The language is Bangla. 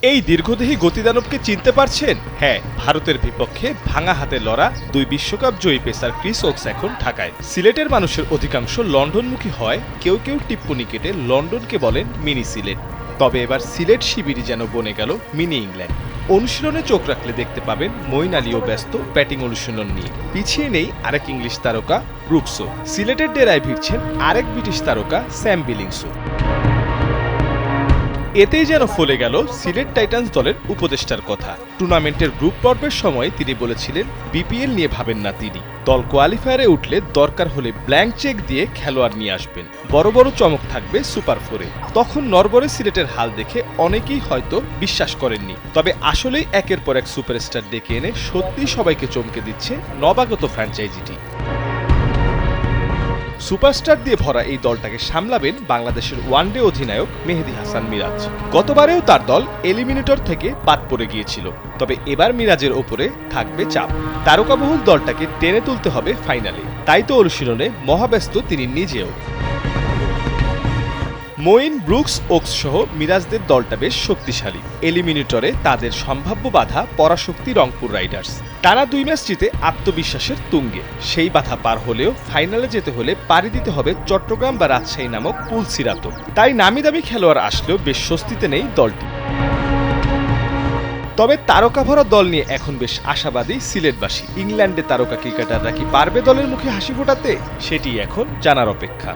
এই দীর্ঘদেহী গতিদানবকে চিনতে পারছেন? হ্যাঁ, ভারতের বিপক্ষে ভাঙা হাতে লড়া দুই বিশ্বকাপ জয়ী পেসার ক্রিস ওকস এখন ঢাকায়। সিলেটের মানুষের অধিকাংশ লন্ডনমুখী হয়, কেউ কেউ টিপ্পনি কেটে লন্ডনকে বলেন মিনি সিলেট। তবে এবার সিলেট শিবিরই যেন বনে গেল মিনি ইংল্যান্ড। অনুশীলনে চোখ রাখলে দেখতে পাবেন মঈন আলীও ব্যস্ত ব্যাটিং অনুশীলন নিয়ে। পিছিয়ে নেই আরেক ইংলিশ তারকা ব্রুকসও। সিলেটের ডেরায় ভিড়ছেন আরেক ব্রিটিশ তারকা স্যাম বিলিংসও। এতেই যেন ফলে গেল সিলেট টাইটান্স দলের উপদেষ্টার কথা। টুর্নামেন্টের গ্রুপ পর্বের সময় তিনি বলেছিলেন বিপিএল নিয়ে ভাবেন না তিনি, দল কোয়ালিফায়ারে উঠলে দরকার হলে ব্ল্যাঙ্ক চেক দিয়ে খেলোয়াড় নিয়ে আসবেন, বড় বড় চমক থাকবে সুপার ফোরে। তখন নরবরে সিলেটের হাল দেখে অনেকেই হয়তো বিশ্বাস করেননি। তবে আসলেই একের পর এক সুপারস্টার ডেকে এনে সত্যিই সবাইকে চমকে দিচ্ছে নবাগত ফ্র্যাঞ্চাইজিটি। সুপারস্টার দিয়ে ভরা এই দলটাকে সামলাবেন বাংলাদেশের ওয়ানডে অধিনায়ক মেহেদী হাসান মিরাজ। গতবারেও তার দল এলিমিনেটর থেকে বাদ পড়ে গিয়েছিল, তবে এবার মিরাজের ওপরে থাকবে চাপ। তারকাবহুল দলটাকে টেনে তুলতে হবে ফাইনালে, তাই তো অনুশীলনে মহাব্যস্ত তিনি নিজেও। মঈন, ব্রুকস, ওকস সহ মিরাজদের দলটা বেশ শক্তিশালী। এলিমিনেটরে তাদের সম্ভাব্য বাধা পরাশক্তি রংপুর রাইডার্স। টানা 2 ম্যাচ জিতে আত্মবিশ্বাসের তুঙ্গে। সেই বাধা পার হলেও ফাইনালে যেতে হলে পাড়ি দিতে হবে চট্টগ্রাম বা রাজশাহী নামক পুলসিরাত। তাই নামি দামি খেলোয়াড় আসলেও বেশ স্বস্তিতে নেই দলটি। তবে তারকা ভরা দল নিয়ে এখন বেশ আশাবাদী সিলেটবাসী। ইংল্যান্ডে তারকা ক্রিকেটাররা কি পারবে দলের মুখে হাসি ফোটাতে? সেটি এখন জানার অপেক্ষা।